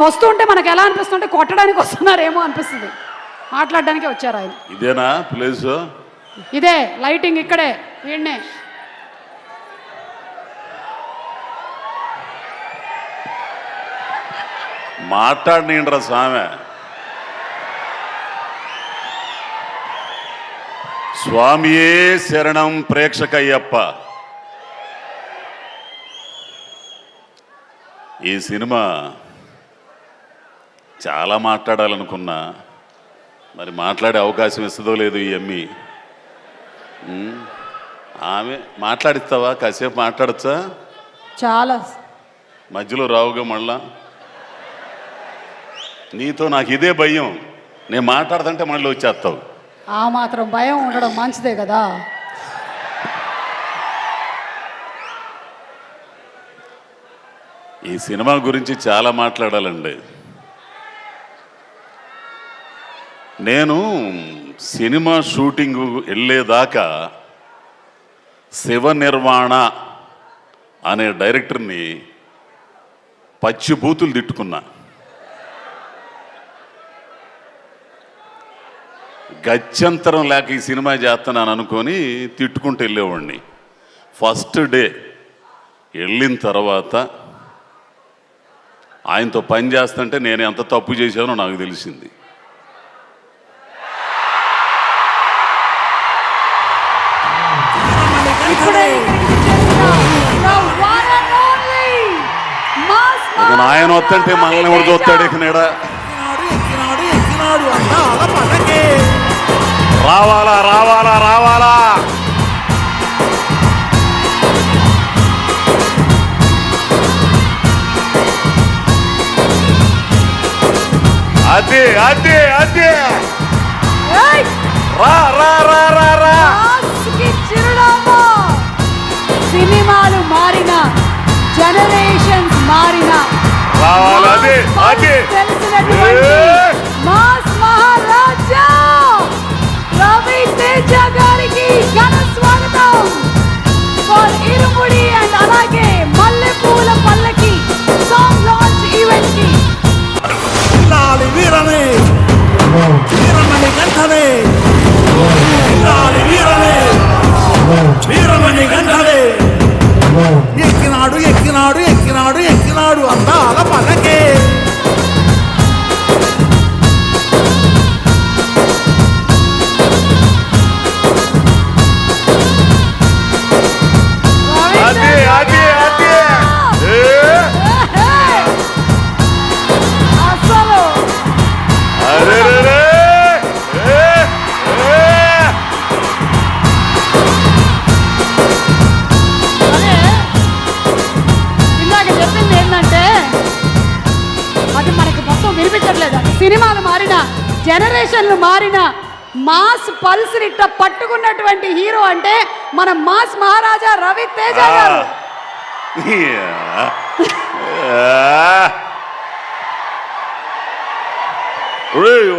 వస్తుంటే మనకు ఎలా అనిపిస్తుంటే కొట్టడానికి వస్తున్నారేమో అనిపిస్తుంది. మాట్లాడడానికే వచ్చారు ఆయన. ఇదేనా ప్లేస్? ఇదే లైటింగ్ ఇక్కడే వీడినే. మాట్లాడినరా స్వామి. స్వామియే శరణం ప్రేక్షకయ్యప్ప. ఈ సినిమా చాలా మాట్లాడాలనుకున్నా, మరి మాట్లాడే అవకాశం ఇస్తుందో లేదు ఈ అమ్మి. ఆమె మాట్లాడిస్తావా? కాసేపు మాట్లాడచ్చా? చాలా మధ్యలో రావుగా మళ్ళా. నీతో నాకు ఇదే భయం, నేను మాట్లాడుతుంటే మళ్ళీ వచ్చేస్తావు. ఆ మాత్రం భయం ఉండడం మంచిదే కదా. ఈ సినిమా గురించి చాలా మాట్లాడాలండి. నేను సినిమా షూటింగ్ వెళ్ళేదాకా శివ నిర్వాణ అనే డైరెక్టర్ని పచ్చి బూతులు తిట్టుకున్నా. గత్యంతరం లేక ఈ సినిమా చేస్తున్నాను అనుకొని తిట్టుకుంటూ వెళ్ళేవాడిని. ఫస్ట్ డే వెళ్ళిన తర్వాత ఆయనతో పని చేస్తుంటే నేను ఎంత తప్పు చేశానో నాకు తెలిసింది. ఆయన వస్తుంటే మనల్ని ఎవరు చూస్తాడు? ఇకనేడా రావాలా రావాలా రావాలా. అదే అదే అదే రా రా రా రా రా. సినిమాలు మారిన, జనరేషన్స్ మారిన, రావాలి అదే అదే మాస్ మహారాజా రవి తేజ గారికి ఘన స్వాగతం ఫర్ ఇరుముడి అండ్ అలాగే మల్లెపూల పల్లకి సాంగ్ లాంచ్ ఈవెంట్ కి. వీరనే వీరమణి గంటనే వీరనే వీరమణి గంటనే ఎక్కినాడు ఎక్కినాడు ఎక్కినాడు ఎక్కినాడు అందాల పలకే. అదే అదే అదే అసలు అరే ఇందాక చెప్పింది ఏంటంటే అది మనకి మొత్తం వినిపించట్లేదు. సినిమాలు మారిన, జనరేషన్లు మారిన, మాస్ పల్స్ ఇట్ట పట్టుకున్నటువంటి హీరో అంటే మన మాస్ మహారాజా రవి తేజ గారు.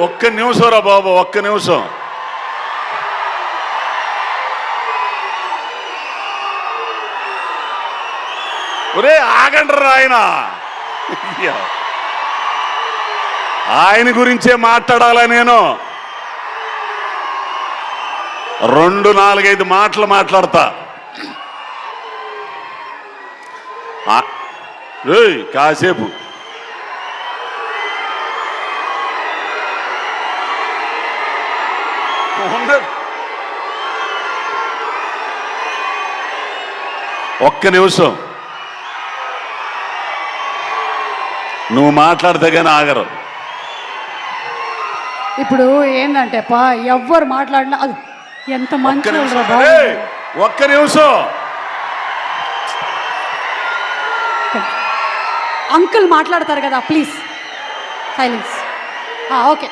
ఒక్క నిమిషం రా బాబు, ఒక్క నిమిషం. ఒరే ఆగండ్రా. ఆయన గురించే మాట్లాడాలా నేను. 2-4-5 మాటలు మాట్లాడతా. కాసేపు ఒక్క నిమిషం. నువ్వు మాట్లాడితే కానీ ఆగరు. ఇప్పుడు ఏంటంటే ఎవ్వరు మాట్లాడినా అది ఎంత మంచి ఒక్క నిమిషం. అంకుల్ మాట్లాడతారు కదా, ప్లీజ్ సైలెన్స్. ఓకే,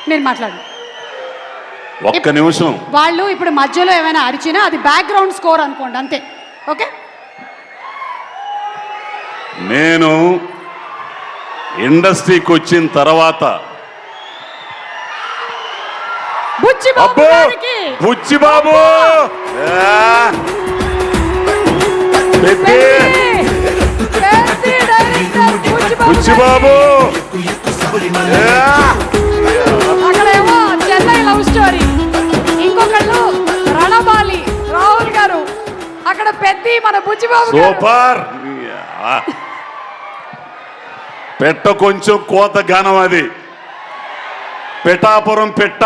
నేను మాట్లాడు. ఒక్క నిమిషం. వాళ్ళు ఇప్పుడు మధ్యలో ఏమైనా అరిచినా అది బ్యాక్గ్రౌండ్ స్కోర్ అనుకోండి, అంతే. ఓకే, నేను ఇండస్ట్రీకి వచ్చిన తర్వాత బుచ్చిబాబు డైరెక్టర్ బుచ్చిబాబు అక్కడేమో చెన్నై లవ్ స్టోరీ, ఇంకొకళ్ళు రణబాలి రాహుల్ గారు, అక్కడ పెద్ద మన బుచ్చిబాబు గారు. సూపర్. పెట్ట కొంచెం కోత ఘనం అది, పిఠాపురం పెట్ట.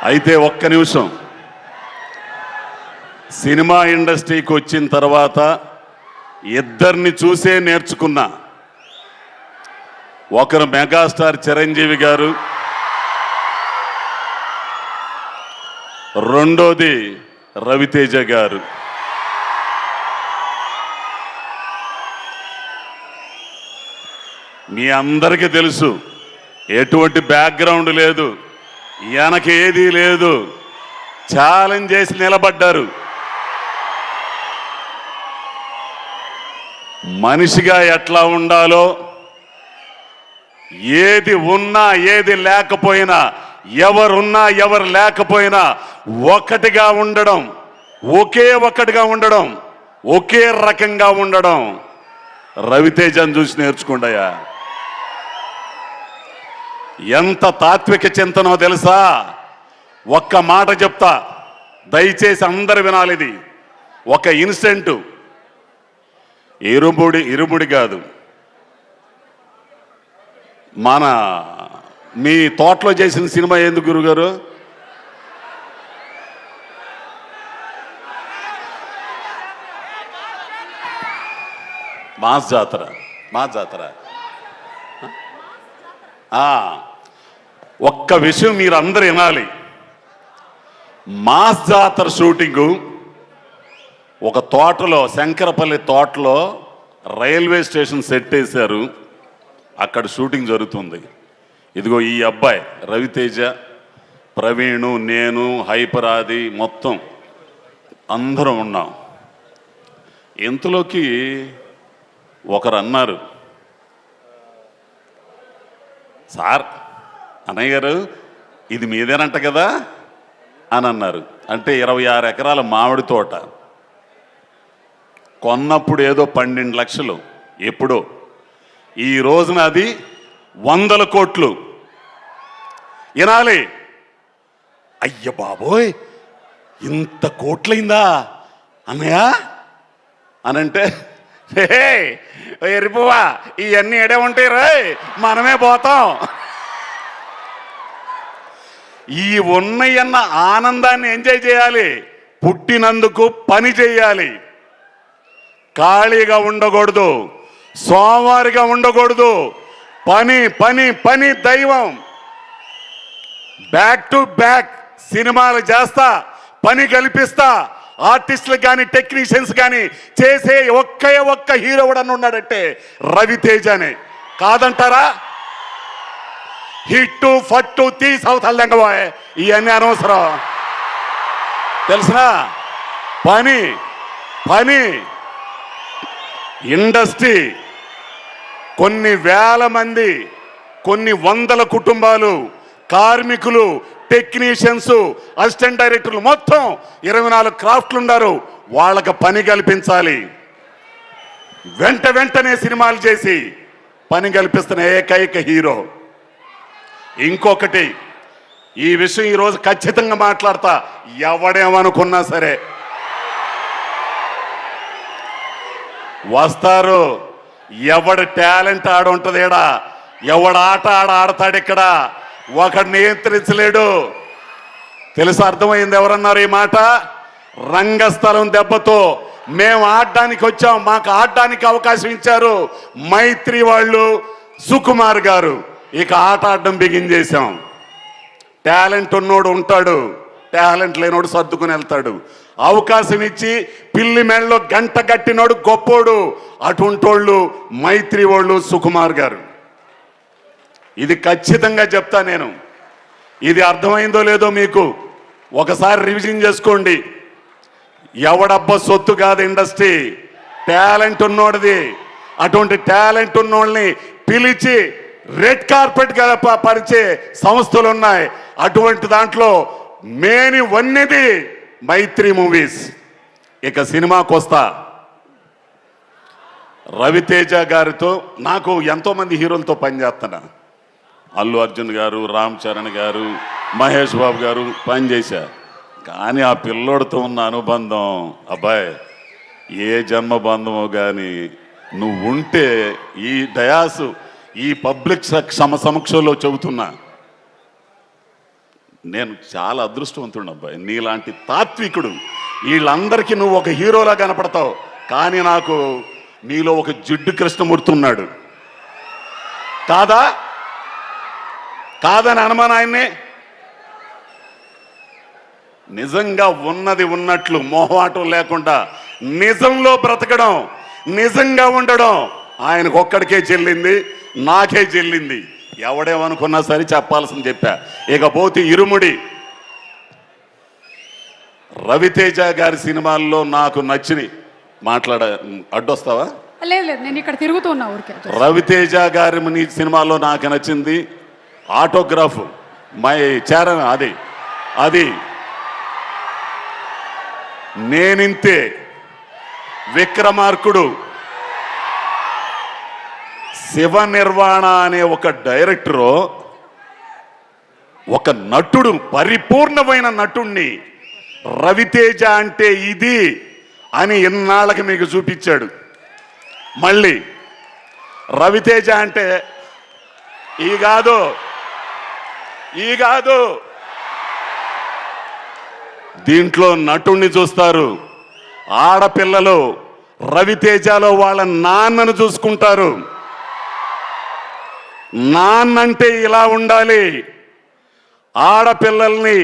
అయితే ఒక్క నిమిషం, సినిమా ఇండస్ట్రీకి వచ్చిన తర్వాత ఇద్దరిని చూసే నేర్చుకున్నా. ఒకరు మెగాస్టార్ చిరంజీవి గారు, రెండోది రవితేజ గారు. మీ అందరికీ తెలుసు, ఎటువంటి బ్యాక్గ్రౌండ్ లేదు, వెనక ఏదీ లేదు, ఛాలెంజ్ చేసి నిలబడ్డారు. మనిషిగా ఎట్లా ఉండాలో, ఏది ఉన్నా ఏది లేకపోయినా, ఎవరున్నా ఎవరు లేకపోయినా ఒకటిగా ఉండడం, ఒక్కటిగా ఉండడం, ఒకే రకంగా ఉండడం రవితేజను చూసి నేర్చుకోండియా. ఎంత తాత్విక చింతనో తెలుసా? ఒక్క మాట చెప్తా, దయచేసి అందరు వినాలి. ఇది ఒక ఇన్సిడెంట్, ఇరుముడి కాదు, మన మీ తోటలో చేసిన సినిమా ఎందుకు గురుగారు? మాస్ జాతర. ఒక్క విషయం మీరు అందరు వినాలి. మాస్ జాతర షూటింగు ఒక తోటలో, శంకరపల్లి తోటలో రైల్వే స్టేషన్ సెట్ వేశారు. అక్కడ షూటింగ్ జరుగుతుంది. ఇదిగో ఈ అబ్బాయి రవితేజ, ప్రవీణు, నేను, హైపరాది, మొత్తం అందరం ఉన్నాం. ఇంతలోకి ఒకరు అన్నారు, సార్, అన్నయ్య గారు ఇది మీదేనంట కదా అని అన్నారు. అంటే 26 ఎకరాల మామిడి తోట కొన్నప్పుడు ఏదో 12 లక్షలు, ఎప్పుడో. ఈ రోజున అది 100 కోట్లు. వినాలి. అయ్య బాబోయ్, ఇంత కోట్లయిందా అన్నయ్య అనంటే, ఎరిపోవా ఇవన్నీ ఎడే ఉంటాయి రాయ్, మనమే పోతాం. ఈ ఉన్నయన్న ఆనందాన్ని ఎంజాయ్ చేయాలి. పుట్టినందుకు పని చేయాలి, ఖాళీగా ఉండకూడదు, సోమవారిగా ఉండకూడదు. పని పని పని దైవం. బ్యాక్ టు బ్యాక్ సినిమాలు చేస్తా, పని కల్పిస్తా. ఆర్టిస్టులకు కానీ టెక్నీషియన్స్ కానీ చేసే ఒక్క హీరో కూడా ఉన్నాడంటే రవితేజనే. కాదంటారా? హిట్టు ఫట్టు తీసవుతారు లెంగబోయే, ఇవన్నీ అనవసరం. తెలిసినా పని పని. ఇండస్ట్రీ కొన్ని వేల మంది, కొన్ని వందల కుటుంబాలు, కార్మికులు, టెక్నీషియన్స్, అసిస్టెంట్ డైరెక్టర్లు, మొత్తం 24 క్రాఫ్ట్లు ఉన్నారు. వాళ్ళకి పని కల్పించాలి. వెంటనే సినిమాలు చేసి పని కల్పిస్తున్న ఏకైక హీరో. ఇంకొకటి, ఈ విషయం ఈరోజు ఖచ్చితంగా మాట్లాడతా. ఎవడేమనుకున్నా సరే వస్తారు. ఎవడి టాలెంట్ ఆడుంటది ఇక్కడ, ఎవడ ఆట ఆడతాడు ఇక్కడ, ఒకడు నియంత్రించలేడు. తెలుసు, అర్థమైంది. ఎవరన్నారు ఈ మాట? రంగస్థలం దెబ్బతో మేము ఆడడానికి వచ్చాం, మాకు ఆడడానికి అవకాశం ఇచ్చారు మైత్రి వాళ్ళు, సుకుమార్ గారు. ఇక ఆట ఆడడం బిగిన్ చేశాం. టాలెంట్ ఉన్నోడు ఉంటాడు, టాలెంట్ లేనోడు సర్దుకుని వెళ్తాడు. అవకాశం ఇచ్చి పిల్లి మెళ్ళలో గంట కట్టినోడు గొప్పోడు. అటుంటోళ్ళు మైత్రి వాళ్ళు, సుకుమార్ గారు. ఇది ఖచ్చితంగా చెప్తా నేను. ఇది అర్థమైందో లేదో మీకు ఒకసారి రివిజన్ చేసుకోండి. ఎవడబ్బ సొత్తు కాదు ఇండస్ట్రీ, టాలెంట్ ఉన్నోడిది. అటువంటి టాలెంట్ ఉన్నోళ్ళని పిలిచి రెడ్ కార్పెట్ పరిచే సంస్థలు ఉన్నాయి. అటువంటి దాంట్లో మేని వన్నెది మైత్రి మూవీస్. ఇక సినిమాకి వస్తా. రవితేజ గారితో నాకు ఎంతోమంది హీరోలతో పనిచేస్తున్నా. అల్లు అర్జున్ గారు, రామ్ చరణ్ గారు, మహేష్ బాబు గారు పనిచేశా. కానీ ఆ పిల్లోడితో ఉన్న అనుబంధం అబ్బాయి ఏ జన్మ బంధమో కానీ నువ్వు ఉంటే ఈ డయాసు ఈ పబ్లిక్ సమక్షంలో చెబుతున్నా, నేను చాలా అదృష్టవంతుడు అబ్బాయి. నీలాంటి తాత్వికుడు వీళ్ళందరికీ నువ్వు ఒక హీరోలా కనపడతావు. కానీ నాకు నీలో ఒక జిడ్డు కృష్ణమూర్తి ఉన్నాడు. కాదని అనుమానం ఆయన్ని. నిజంగా ఉన్నది ఉన్నట్లు మొహమాటం లేకుండా నిజంలో బ్రతకడం, నిజంగా ఉండడం ఆయనకు ఒక్కడికే చెల్లింది, నాకే చెల్లింది. ఎవడేమనుకున్నా సరే చెప్పాల్సింది చెప్పా. ఇకపోతే ఇరుముడి రవితేజ గారి సినిమాల్లో నాకు నచ్చిని అడ్డొస్తావా? లేదు లేదు, నేను ఇక్కడ తిరుగుతూ ఉన్నా ఊరికే. రవితేజ గారి సినిమాలో నాకు నచ్చింది ఆటోగ్రాఫ్ మై చరణ్, అది నేనింతే, విక్రమార్కుడు, శివ నిర్వాణ అనే ఒక డైరెక్టరు ఒక నటుడు, పరిపూర్ణమైన నటుణ్ణి రవితేజ అంటే ఇది అని ఇన్నాళ్ళకి మీకు చూపించాడు. మళ్ళీ రవితేజ అంటే ఈ కాదు దీంట్లో నటుణ్ణి చూస్తారు. ఆడపిల్లలు రవితేజలో వాళ్ళ నాన్నను చూసుకుంటారు. నాన్నంటే ఇలా ఉండాలి, ఆడపిల్లల్ని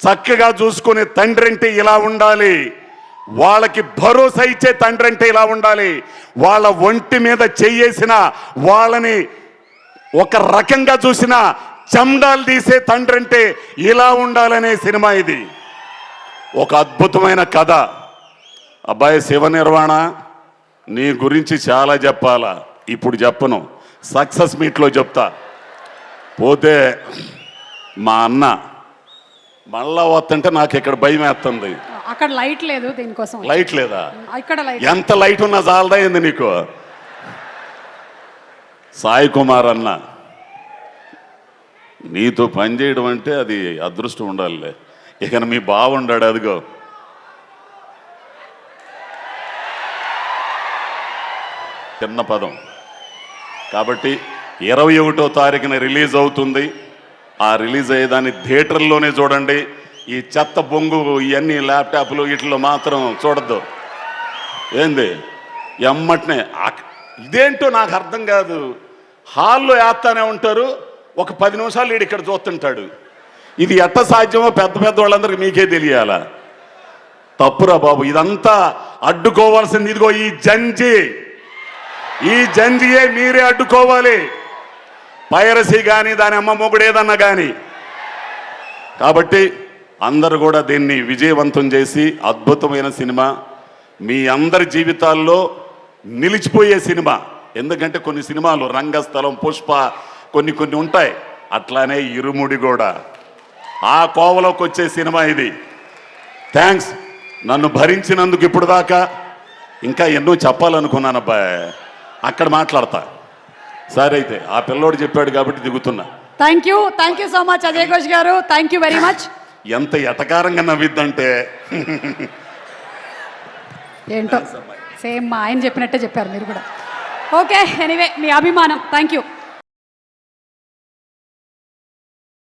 చక్కగా చూసుకునే తండ్రి అంటే ఇలా ఉండాలి, వాళ్ళకి భరోసా ఇచ్చే తండ్రి అంటే ఇలా ఉండాలి, వాళ్ళ ఒంటి మీద చెయ్యేసిన వాళ్ళని ఒక రకంగా చూసిన చండాలు తీసే తండ్రి అంటే ఇలా ఉండాలనే సినిమా ఇది. ఒక అద్భుతమైన కథ. అబ్బాయి శివ నిర్వాణ, నీ గురించి చాలా చెప్పాలా, ఇప్పుడు చెప్పను, సక్సెస్ మీట్లో చెప్తా. పోతే మా అన్న మళ్ళా వస్తుంటే నాకు ఇక్కడ భయం వేస్తుంది. అక్కడ లైట్ లేదు, దీనికోసం లైట్ లేదా? ఇక్కడ లైట్, ఎంత లైట్ ఉన్నా చాలదా ఏంది నీకు? సాయి కుమార్ అన్న, నీతో పనిచేయడం అంటే అది అదృష్టం ఉండాలి. ఇక మీ బాగుండాడు, అదిగో చిన్న పదం కాబట్టి 21వ తారీఖున రిలీజ్ అవుతుంది. ఆ రిలీజ్ అయ్యేదాన్ని థియేటర్లోనే చూడండి. ఈ చెత్త బొంగు ఇవన్నీ ల్యాప్టాప్లు వీటిలో మాత్రం చూడద్దు. ఏంది ఎమ్మటనే ఇదేంటో నాకు అర్థం కాదు. హాల్లో వేస్తానే ఉంటారు, ఒక 10 నిమిషాలు వీడు ఇక్కడ చూస్తుంటాడు. ఇది ఎట్ట సాధ్యమో పెద్ద వాళ్ళందరికీ మీకే తెలియాలా? తప్పురా బాబు, ఇదంతా అడ్డుకోవాల్సింది ఇదిగో ఈ జంజియే మీరే అడ్డుకోవాలి. పైరసీ కానీ దాని అమ్మ మొగుడేదన్నా కానీ. కాబట్టి అందరూ కూడా దీన్ని విజయవంతం చేసి అద్భుతమైన సినిమా మీ అందరి జీవితాల్లో నిలిచిపోయే సినిమా. ఎందుకంటే కొన్ని సినిమాలు రంగస్థలం, పుష్ప కొన్ని ఉంటాయి, అట్లానే ఇరుముడి కూడా ఆ కోవలోకి వచ్చే సినిమా ఇది. థ్యాంక్స్ నన్ను భరించినందుకు. ఇప్పుడు దాకా ఇంకా ఎన్నో చెప్పాలనుకున్నాను అబ్బాయి, అక్కడ మాట్లాడతా. సరే అయితే ఆ పిల్లోడు చెప్పాడు కాబట్టి దిగుతున్నా. Thank you so much Ajay Ghosh garu, thank you very much. ఎంత ఎటకారంగా నవ్విద్దంటే ఏంటో సేమ్ మా ఆయన చెప్పినట్టే చెప్పారు మీరు కూడా. ఓకే, ఎనీవే మీ అభిమానం, థ్యాంక్ యూ.